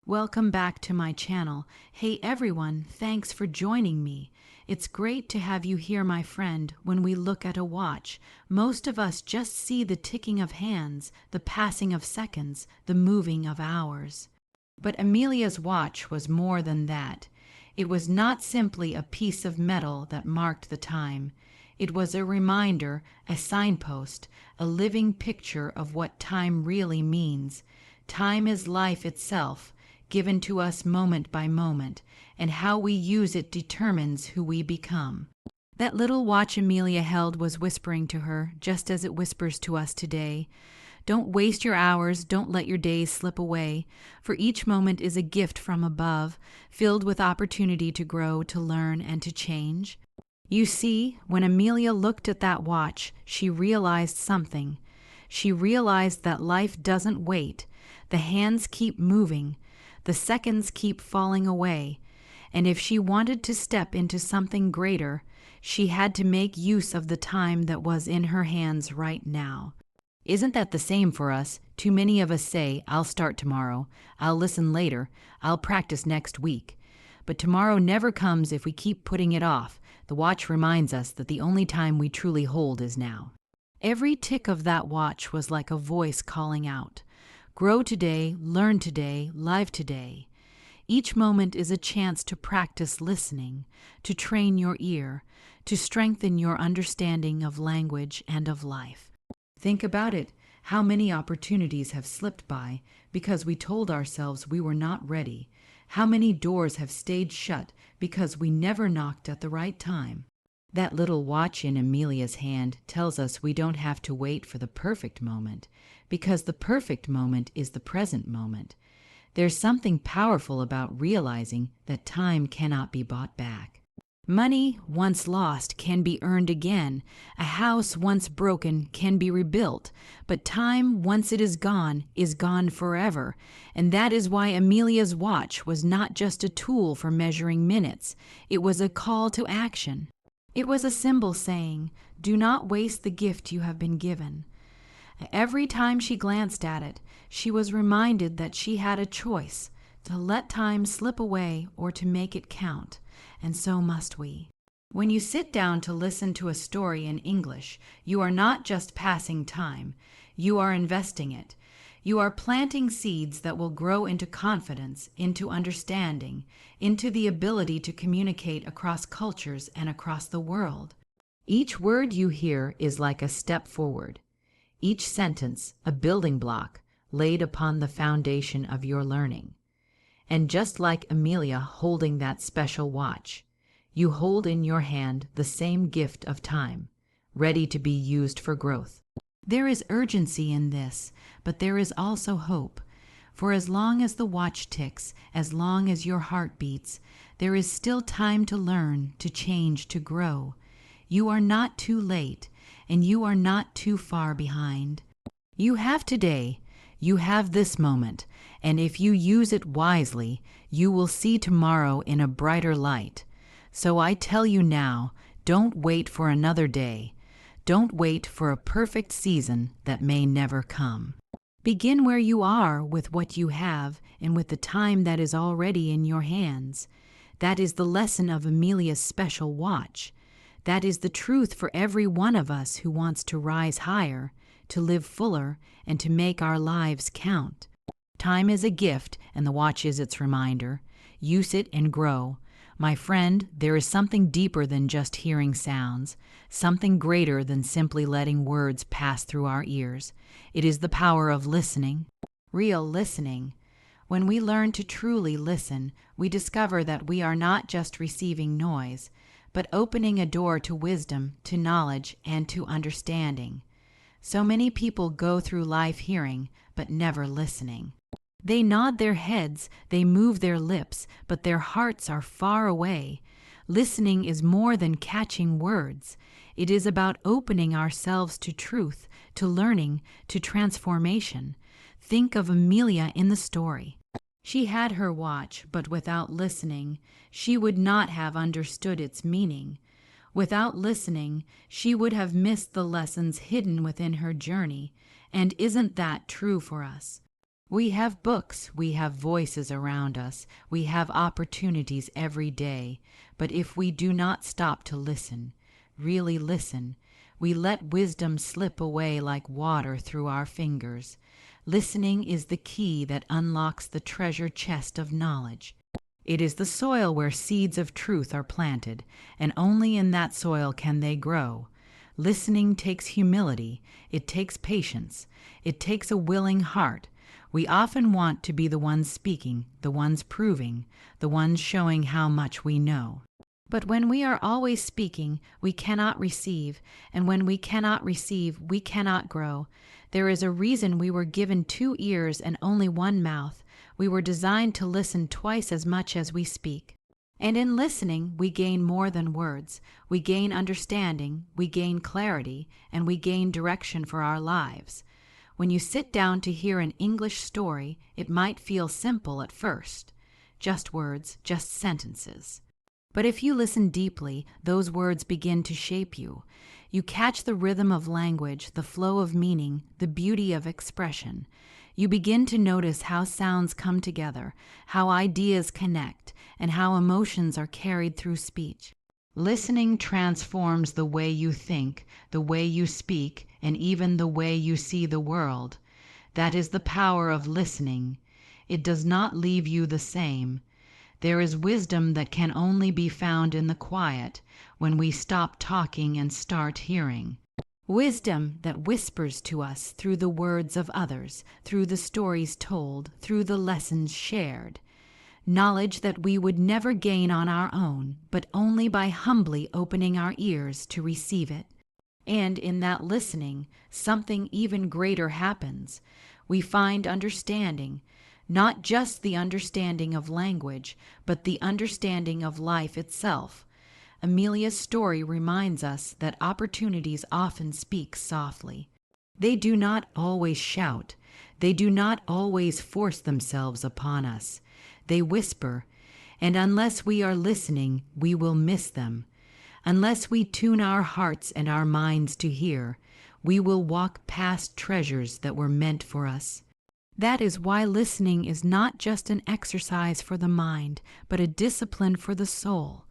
Welcome back to my channel. Hey everyone, thanks for joining me. It's great to have you here, my friend. When we look at a watch, most of us just see the ticking of hands, the passing of seconds, the moving of hours. But Amelia's watch was more than that. It was not simply a piece of metal that marked the time. It was a reminder, a signpost, a living picture of what time really means. Time is life itself, given to us moment by moment, and how we use it determines who we become. That little watch Amelia held was whispering to her, just as it whispers to us today. Don't waste your hours, don't let your days slip away, for each moment is a gift from above, filled with opportunity to grow, to learn, and to change. You see, when Amelia looked at that watch, she realized something. She realized that life doesn't wait. The hands keep moving. The seconds keep falling away. And if she wanted to step into something greater, she had to make use of the time that was in her hands right now. Isn't that the same for us? Too many of us say, I'll start tomorrow, I'll listen later, I'll practice next week. But tomorrow never comes if we keep putting it off. The watch reminds us that the only time we truly hold is now. Every tick of that watch was like a voice calling out. Grow today, learn today, live today. Each moment is a chance to practice listening, to train your ear, to strengthen your understanding of language and of life. Think about it. How many opportunities have slipped by because we told ourselves we were not ready? How many doors have stayed shut because we never knocked at the right time? That little watch in Amelia's hand tells us we don't have to wait for the perfect moment, because the perfect moment is the present moment. There's something powerful about realizing that time cannot be bought back. Money, once lost, can be earned again. A house, once broken, can be rebuilt. But time, once it is gone forever. And that is why Amelia's watch was not just a tool for measuring minutes. It was a call to action. It was a symbol saying, do not waste the gift you have been given. Every time she glanced at it, she was reminded that she had a choice, to let time slip away or to make it count. And so must we. When you sit down to listen to a story in English, you are not just passing time, you are investing it. You are planting seeds that will grow into confidence, into understanding, into the ability to communicate across cultures and across the world. Each word you hear is like a step forward. Each sentence, a building block laid upon the foundation of your learning. And just like Amelia holding that special watch, you hold in your hand the same gift of time, ready to be used for growth. There is urgency in this, but there is also hope. For as long as the watch ticks, as long as your heart beats, there is still time to learn, to change, to grow. You are not too late, and you are not too far behind. You have today. You have this moment, and if you use it wisely, you will see tomorrow in a brighter light. So I tell you now, don't wait for another day. Don't wait for a perfect season that may never come. Begin where you are with what you have and with the time that is already in your hands. That is the lesson of Amelia's special watch. That is the truth for every one of us who wants to rise higher, to live fuller, and to make our lives count. Time is a gift, and the watch is its reminder. Use it and grow. My friend, there is something deeper than just hearing sounds, something greater than simply letting words pass through our ears. It is the power of listening, real listening. When we learn to truly listen, we discover that we are not just receiving noise, but opening a door to wisdom, to knowledge, and to understanding. So many people go through life hearing, but never listening. They nod their heads, they move their lips, but their hearts are far away. Listening is more than catching words. It is about opening ourselves to truth, to learning, to transformation. Think of Amelia in the story. She had her watch, but without listening, she would not have understood its meaning. Without listening, she would have missed the lessons hidden within her journey. And isn't that true for us? We have books, we have voices around us, we have opportunities every day, but if we do not stop to listen, really listen, we let wisdom slip away like water through our fingers. Listening is the key that unlocks the treasure chest of knowledge. It is the soil where seeds of truth are planted, and only in that soil can they grow. Listening takes humility, it takes patience, it takes a willing heart. We often want to be the ones speaking, the ones proving, the ones showing how much we know. But when we are always speaking, we cannot receive, and when we cannot receive, we cannot grow. There is a reason we were given 2 ears and only 1 mouth. We were designed to listen twice as much as we speak. And in listening, we gain more than words. We gain understanding, we gain clarity, and we gain direction for our lives. When you sit down to hear an English story, it might feel simple at first. Just words, just sentences. But if you listen deeply, those words begin to shape you. You catch the rhythm of language, the flow of meaning, the beauty of expression. You begin to notice how sounds come together, how ideas connect, and how emotions are carried through speech. Listening transforms the way you think, the way you speak, and even the way you see the world. That is the power of listening. It does not leave you the same. There is wisdom that can only be found in the quiet, when we stop talking and start hearing. Wisdom that whispers to us through the words of others, through the stories told, through the lessons shared. Knowledge that we would never gain on our own, but only by humbly opening our ears to receive it. And in that listening, something even greater happens. We find understanding, not just the understanding of language, but the understanding of life itself. Amelia's story reminds us that opportunities often speak softly. They do not always shout. They do not always force themselves upon us. They whisper, and unless we are listening, we will miss them. Unless we tune our hearts and our minds to hear, we will walk past treasures that were meant for us. That is why listening is not just an exercise for the mind, but a discipline for the soul.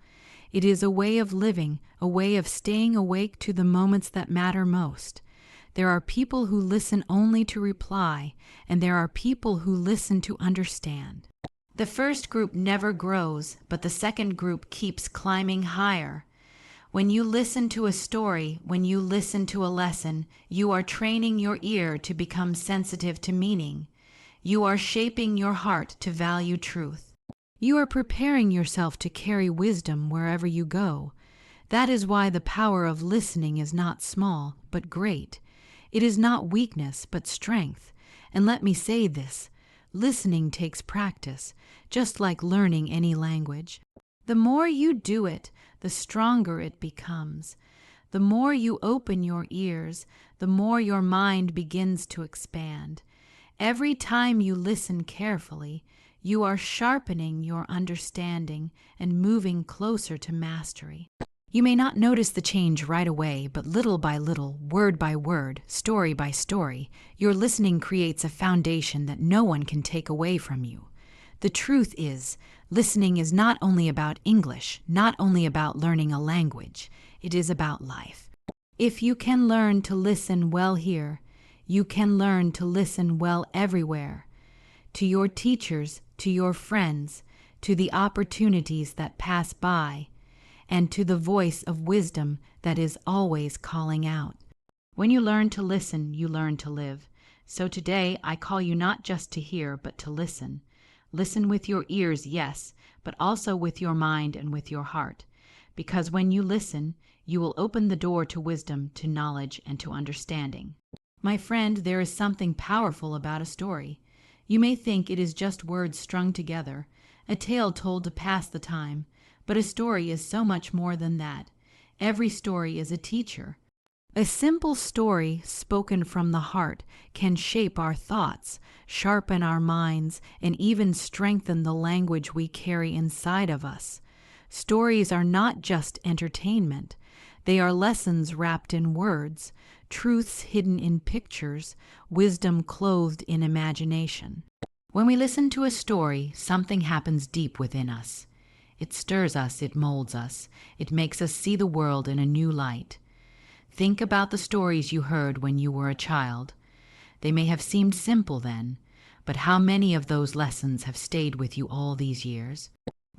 It is a way of living, a way of staying awake to the moments that matter most. There are people who listen only to reply, and there are people who listen to understand. The first group never grows, but the second group keeps climbing higher. When you listen to a story, when you listen to a lesson, you are training your ear to become sensitive to meaning. You are shaping your heart to value truth. You are preparing yourself to carry wisdom wherever you go. That is why the power of listening is not small, but great. It is not weakness, but strength. And let me say this, listening takes practice, just like learning any language. The more you do it, the stronger it becomes. The more you open your ears, the more your mind begins to expand. Every time you listen carefully, you are sharpening your understanding and moving closer to mastery. You may not notice the change right away, but little by little, word by word, story by story, your listening creates a foundation that no one can take away from you. The truth is, listening is not only about English, not only about learning a language, it is about life. If you can learn to listen well here, you can learn to listen well everywhere. To your teachers, to your friends, to the opportunities that pass by, and to the voice of wisdom that is always calling out. When you learn to listen, you learn to live. So today I call you not just to hear, but to listen. Listen with your ears, yes, but also with your mind and with your heart. Because when you listen, you will open the door to wisdom, to knowledge, and to understanding. My friend, there is something powerful about a story. You may think it is just words strung together, a tale told to pass the time, but a story is so much more than that. Every story is a teacher. A simple story spoken from the heart can shape our thoughts, sharpen our minds, and even strengthen the language we carry inside of us. Stories are not just entertainment. They are lessons wrapped in words, truths hidden in pictures, wisdom clothed in imagination. When we listen to a story, something happens deep within us. It stirs us, it molds us, it makes us see the world in a new light. Think about the stories you heard when you were a child. They may have seemed simple then, but how many of those lessons have stayed with you all these years?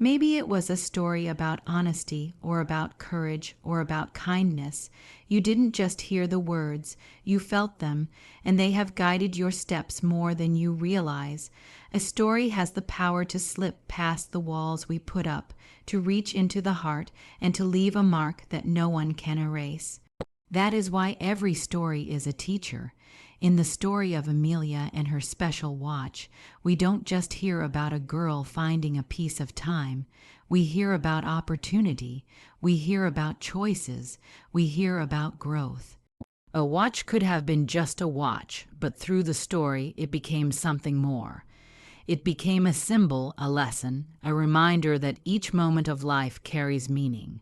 Maybe it was a story about honesty, or about courage, or about kindness. You didn't just hear the words, you felt them, and they have guided your steps more than you realize. A story has the power to slip past the walls we put up, to reach into the heart, and to leave a mark that no one can erase. That is why every story is a teacher. In the story of Amelia and her special watch, we don't just hear about a girl finding a piece of time. We hear about opportunity. We hear about choices. We hear about growth. A watch could have been just a watch, but through the story, it became something more. It became a symbol, a lesson, a reminder that each moment of life carries meaning.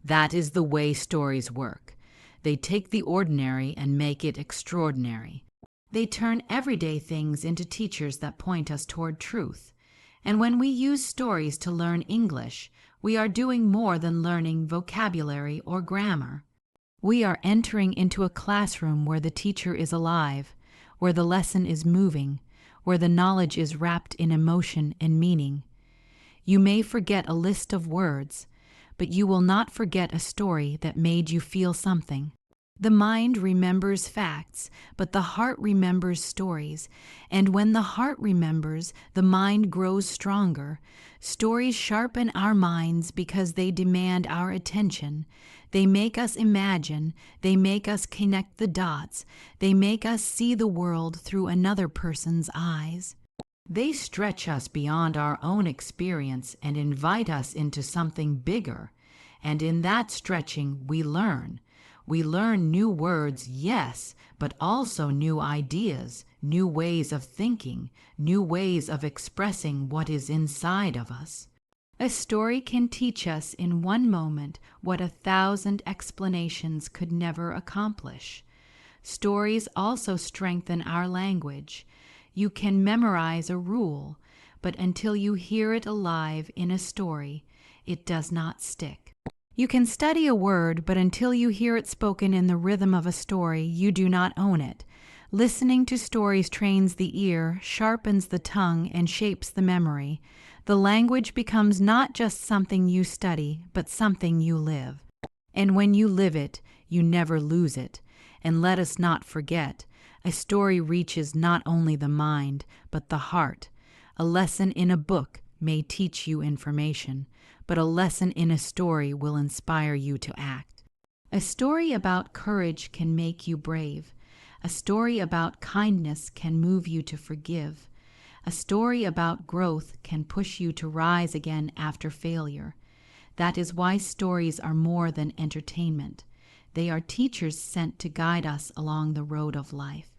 That is the way stories work. They take the ordinary and make it extraordinary. They turn everyday things into teachers that point us toward truth. And when we use stories to learn English, we are doing more than learning vocabulary or grammar. We are entering into a classroom where the teacher is alive, where the lesson is moving, where the knowledge is wrapped in emotion and meaning. You may forget a list of words, but you will not forget a story that made you feel something. The mind remembers facts, but the heart remembers stories, and when the heart remembers, the mind grows stronger. Stories sharpen our minds because they demand our attention. They make us imagine, they make us connect the dots, they make us see the world through another person's eyes. They stretch us beyond our own experience and invite us into something bigger. And in that stretching, we learn. We learn new words, yes, but also new ideas, new ways of thinking, new ways of expressing what is inside of us. A story can teach us in one moment what 1,000 explanations could never accomplish. Stories also strengthen our language. You can memorize a rule, but until you hear it alive in a story, it does not stick. You can study a word, but until you hear it spoken in the rhythm of a story, you do not own it. Listening to stories trains the ear, sharpens the tongue, and shapes the memory. The language becomes not just something you study, but something you live. And when you live it, you never lose it. And let us not forget, a story reaches not only the mind, but the heart. A lesson in a book may teach you information, but a lesson in a story will inspire you to act. A story about courage can make you brave. A story about kindness can move you to forgive. A story about growth can push you to rise again after failure. That is why stories are more than entertainment. They are teachers sent to guide us along the road of life.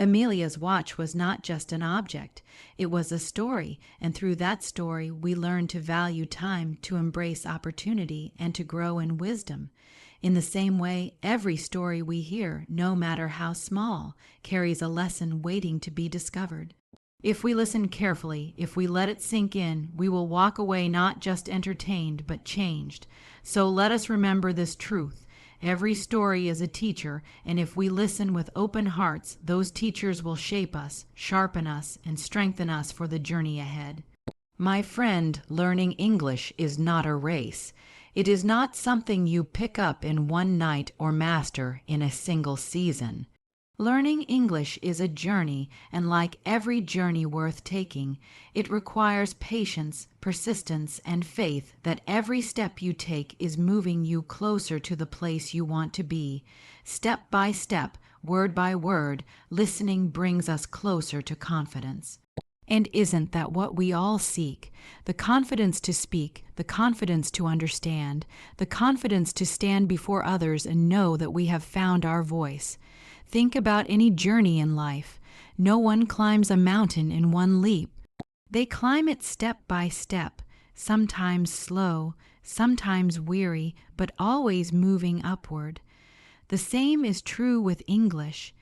Amelia's watch was not just an object, it was a story, and through that story we learned to value time, to embrace opportunity, and to grow in wisdom. In the same way, every story we hear, no matter how small, carries a lesson waiting to be discovered. If we listen carefully, if we let it sink in, we will walk away not just entertained, but changed. So let us remember this truth. Every story is a teacher, and if we listen with open hearts, those teachers will shape us, sharpen us, and strengthen us for the journey ahead. My friend, learning English is not a race. It is not something you pick up in one night or master in a single season. Learning English is a journey, and like every journey worth taking, it requires patience, persistence, and faith that every step you take is moving you closer to the place you want to be. Step by step, word by word, listening brings us closer to confidence. And isn't that what we all seek? The confidence to speak, the confidence to understand, the confidence to stand before others and know that we have found our voice. Think about any journey in life. No one climbs a mountain in one leap. They climb it step by step, sometimes slow, sometimes weary, but always moving upward. The same is true with English.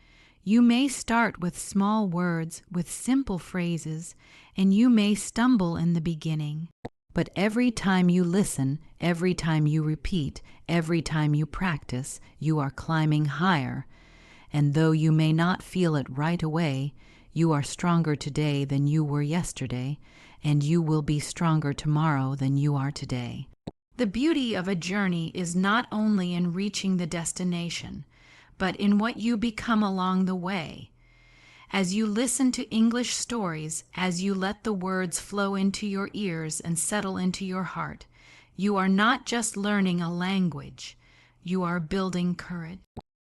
You may start with small words, with simple phrases, and you may stumble in the beginning. But every time you listen, every time you repeat, every time you practice, you are climbing higher. And though you may not feel it right away, you are stronger today than you were yesterday, and you will be stronger tomorrow than you are today. The beauty of a journey is not only in reaching the destination, but in what you become along the way. As you listen to English stories, as you let the words flow into your ears and settle into your heart, you are not just learning a language, you are building courage.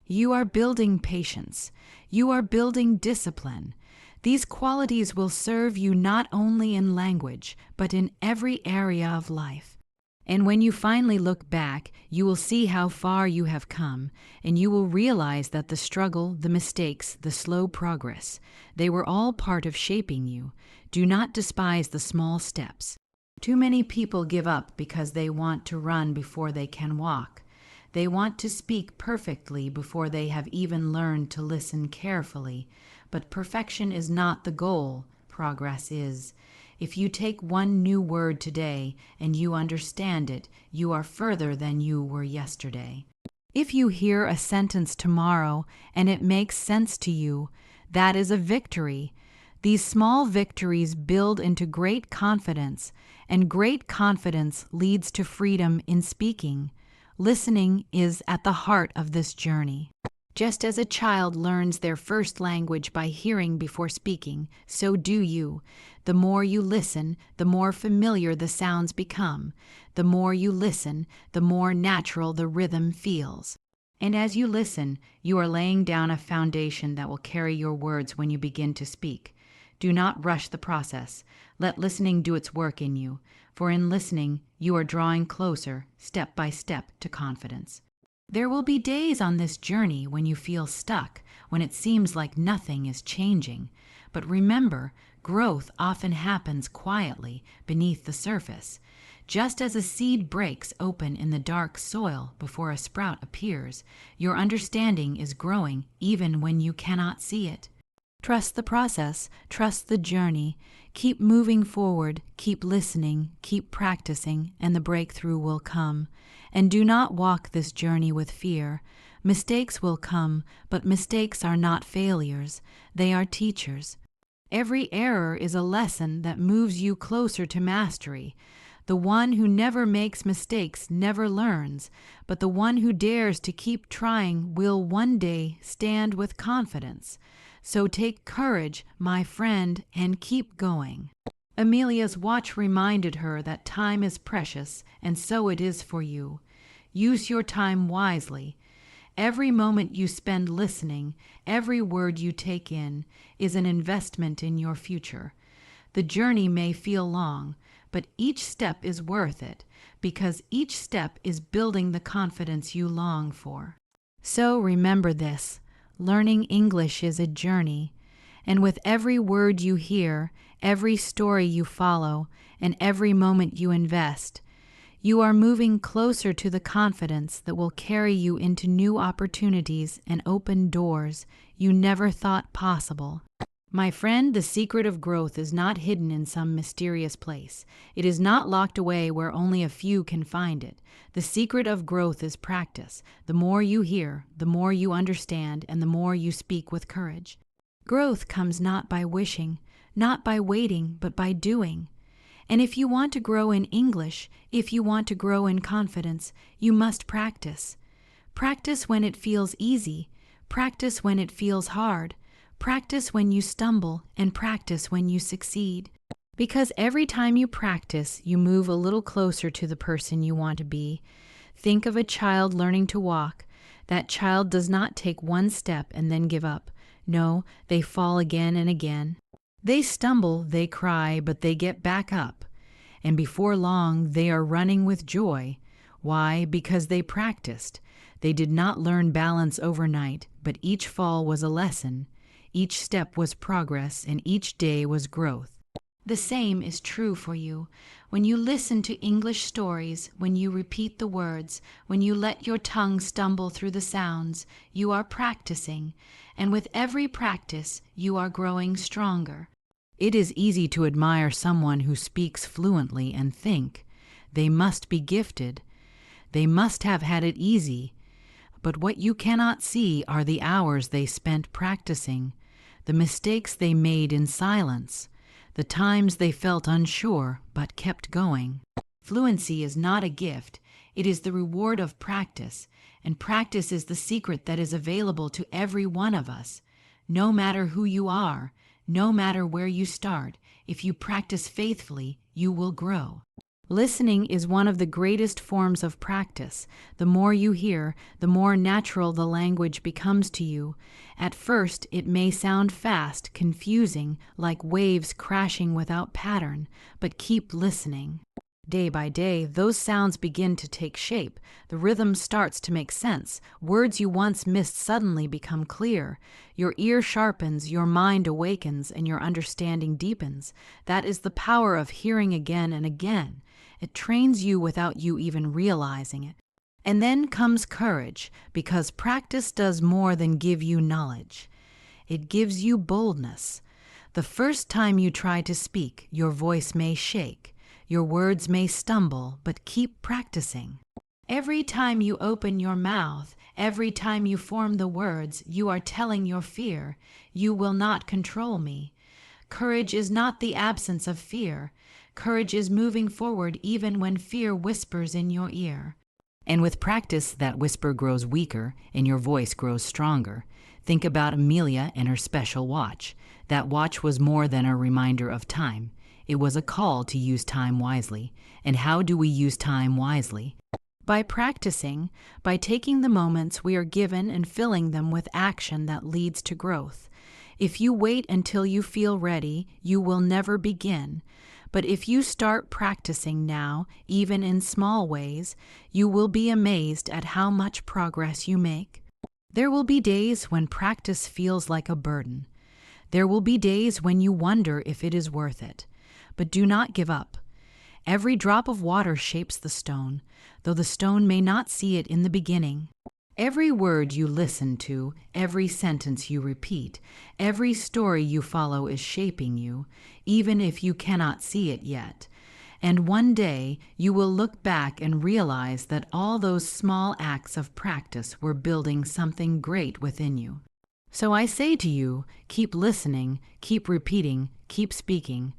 You are building patience. You are building discipline. These qualities will serve you not only in language, but in every area of life. And when you finally look back, you will see how far you have come, and you will realize that the struggle, the mistakes, the slow progress, they were all part of shaping you. Do not despise the small steps. Too many people give up because they want to run before they can walk. They want to speak perfectly before they have even learned to listen carefully. But perfection is not the goal, progress is. If you take one new word today and you understand it, you are further than you were yesterday. If you hear a sentence tomorrow and it makes sense to you, that is a victory. These small victories build into great confidence, and great confidence leads to freedom in speaking. Listening is at the heart of this journey. Just as a child learns their first language by hearing before speaking, so do you. The more you listen, the more familiar the sounds become. The more you listen, the more natural the rhythm feels. And as you listen, you are laying down a foundation that will carry your words when you begin to speak. Do not rush the process. Let listening do its work in you, for in listening, you are drawing closer, step by step, to confidence. There will be days on this journey when you feel stuck, when it seems like nothing is changing. But remember, growth often happens quietly beneath the surface. Just as a seed breaks open in the dark soil before a sprout appears, your understanding is growing even when you cannot see it. Trust the process, trust the journey. Keep moving forward, keep listening, keep practicing, and the breakthrough will come. And do not walk this journey with fear. Mistakes will come, but mistakes are not failures. They are teachers. Every error is a lesson that moves you closer to mastery. The one who never makes mistakes never learns, but the one who dares to keep trying will one day stand with confidence. So take courage, my friend, and keep going. Amelia's watch reminded her that time is precious, and so it is for you. Use your time wisely. Every moment you spend listening, every word you take in, is an investment in your future. The journey may feel long, but each step is worth it, because each step is building the confidence you long for. So remember this. Learning English is a journey, and with every word you hear, every story you follow, and every moment you invest, you are moving closer to the confidence that will carry you into new opportunities and open doors you never thought possible. My friend, the secret of growth is not hidden in some mysterious place. It is not locked away where only a few can find it. The secret of growth is practice. The more you hear, the more you understand, and the more you speak with courage. Growth comes not by wishing, not by waiting, but by doing. And if you want to grow in English, if you want to grow in confidence, you must practice. Practice when it feels easy. Practice when it feels hard. Practice when you stumble, and practice when you succeed. Because every time you practice, you move a little closer to the person you want to be. Think of a child learning to walk. That child does not take one step and then give up. No, they fall again and again. They stumble, they cry, but they get back up. And before long, they are running with joy. Why? Because they practiced. They did not learn balance overnight, but each fall was a lesson. Each step was progress, and each day was growth. The same is true for you. When you listen to English stories, when you repeat the words, when you let your tongue stumble through the sounds, you are practicing, and with every practice, you are growing stronger. It is easy to admire someone who speaks fluently and think, they must be gifted. They must have had it easy. But what you cannot see are the hours they spent practicing, the mistakes they made in silence, the times they felt unsure but kept going. Fluency is not a gift, it is the reward of practice, and practice is the secret that is available to every one of us. No matter who you are, no matter where you start, if you practice faithfully, you will grow. Listening is one of the greatest forms of practice. The more you hear, the more natural the language becomes to you. At first, it may sound fast, confusing, like waves crashing without pattern, but keep listening. Day by day, those sounds begin to take shape. The rhythm starts to make sense. Words you once missed suddenly become clear. Your ear sharpens, your mind awakens, and your understanding deepens. That is the power of hearing again and again. It trains you without you even realizing it. And then comes courage, because practice does more than give you knowledge. It gives you boldness. The first time you try to speak, your voice may shake. Your words may stumble, but keep practicing. Every time you open your mouth, every time you form the words, you are telling your fear, "You will not control me." Courage is not the absence of fear. Courage is moving forward even when fear whispers in your ear. And with practice, that whisper grows weaker and your voice grows stronger. Think about Amelia and her special watch. That watch was more than a reminder of time. It was a call to use time wisely. And how do we use time wisely? By practicing, by taking the moments we are given and filling them with action that leads to growth. If you wait until you feel ready, you will never begin. But if you start practicing now, even in small ways, you will be amazed at how much progress you make. There will be days when practice feels like a burden. There will be days when you wonder if it is worth it. But do not give up. Every drop of water shapes the stone, though the stone may not see it in the beginning. Every word you listen to, every sentence you repeat, every story you follow is shaping you, even if you cannot see it yet. And one day you will look back and realize that all those small acts of practice were building something great within you. So I say to you, keep listening, keep repeating, keep speaking.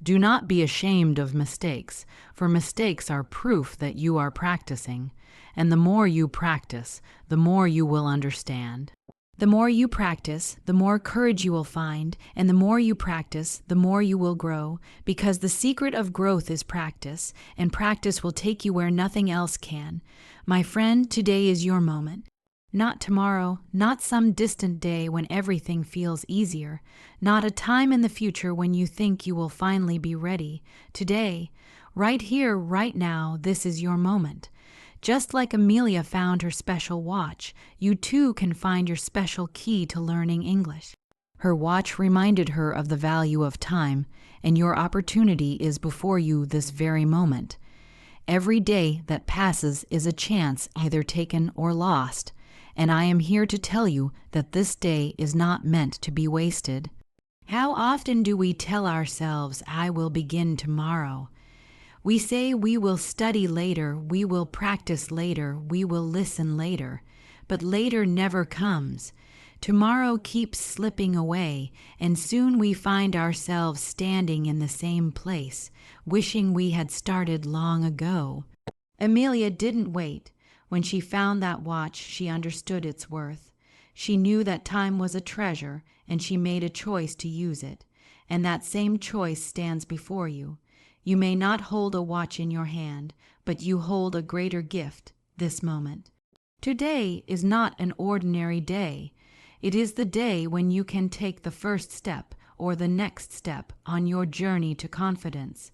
Do not be ashamed of mistakes, for mistakes are proof that you are practicing. And the more you practice, the more you will understand. The more you practice, the more courage you will find, and the more you practice, the more you will grow, because the secret of growth is practice, and practice will take you where nothing else can. My friend, today is your moment. Not tomorrow, not some distant day when everything feels easier, not a time in the future when you think you will finally be ready. Today, right here, right now, this is your moment. Just like Amelia found her special watch, you too can find your special key to learning English. Her watch reminded her of the value of time, and your opportunity is before you this very moment. Every day that passes is a chance either taken or lost. And I am here to tell you that this day is not meant to be wasted. How often do we tell ourselves, "I will begin tomorrow"? We say we will study later, we will practice later, we will listen later. But later never comes. Tomorrow keeps slipping away, and soon we find ourselves standing in the same place, wishing we had started long ago. Amelia didn't wait. When she found that watch, she understood its worth. She knew that time was a treasure, and she made a choice to use it. And that same choice stands before you. You may not hold a watch in your hand, but you hold a greater gift, this moment. Today is not an ordinary day. It is the day when you can take the first step or the next step on your journey to confidence.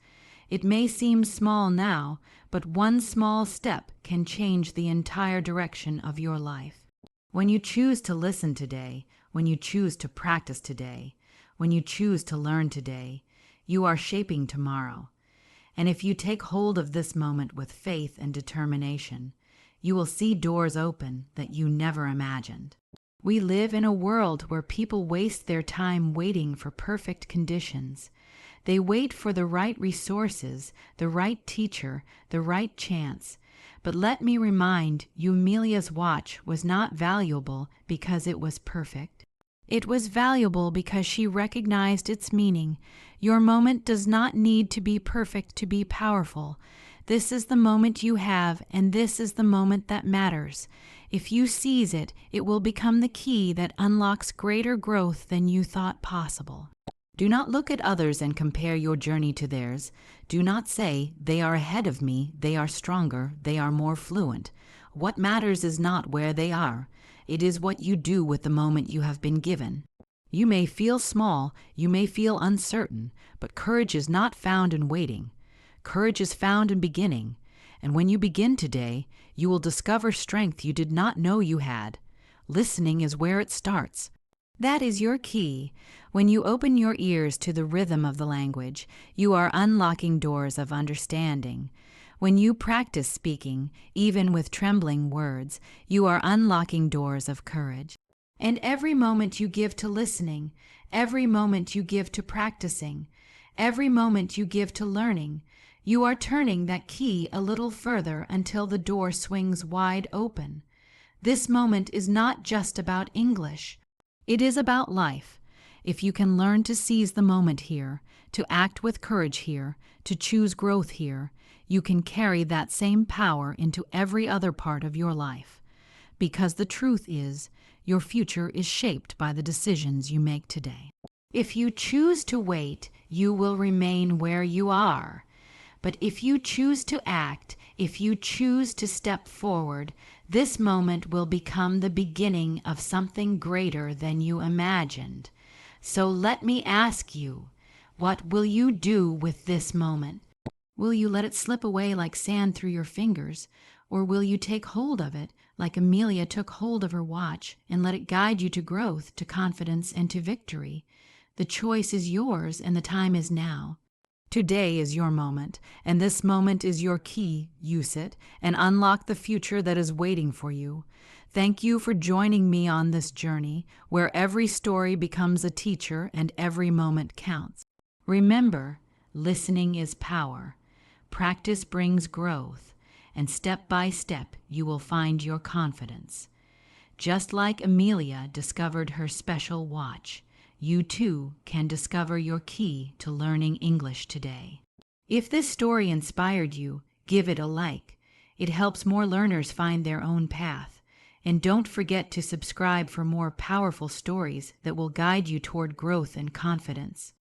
It may seem small now, but one small step can change the entire direction of your life. When you choose to listen today, when you choose to practice today, when you choose to learn today, you are shaping tomorrow. And if you take hold of this moment with faith and determination, you will see doors open that you never imagined. We live in a world where people waste their time waiting for perfect conditions. They wait for the right resources, the right teacher, the right chance. But let me remind you, Amelia's watch was not valuable because it was perfect. It was valuable because she recognized its meaning. Your moment does not need to be perfect to be powerful. This is the moment you have, and this is the moment that matters. If you seize it, it will become the key that unlocks greater growth than you thought possible. Do not look at others and compare your journey to theirs. Do not say, they are ahead of me, they are stronger, they are more fluent. What matters is not where they are. It is what you do with the moment you have been given. You may feel small, you may feel uncertain, but courage is not found in waiting. Courage is found in beginning, and when you begin today, you will discover strength you did not know you had. Listening is where it starts. That is your key. When you open your ears to the rhythm of the language, you are unlocking doors of understanding. When you practice speaking, even with trembling words, you are unlocking doors of courage. And every moment you give to listening, every moment you give to practicing, every moment you give to learning, you are turning that key a little further until the door swings wide open. This moment is not just about English. It is about life. If you can learn to seize the moment here, to act with courage here, to choose growth here, you can carry that same power into every other part of your life. Because the truth is, your future is shaped by the decisions you make today. If you choose to wait, you will remain where you are. But if you choose to act, if you choose to step forward, this moment will become the beginning of something greater than you imagined. So let me ask you, what will you do with this moment? Will you let it slip away like sand through your fingers, or will you take hold of it like Amelia took hold of her watch and let it guide you to growth, to confidence, and to victory? The choice is yours, and the time is now. Today is your moment, and this moment is your key. Use it and unlock the future that is waiting for you. Thank you for joining me on this journey where every story becomes a teacher and every moment counts. Remember, listening is power. Practice brings growth, and step by step you will find your confidence. Just like Amelia discovered her special watch, you too can discover your key to learning English today. If this story inspired you, give it a like. It helps more learners find their own path. And don't forget to subscribe for more powerful stories that will guide you toward growth and confidence.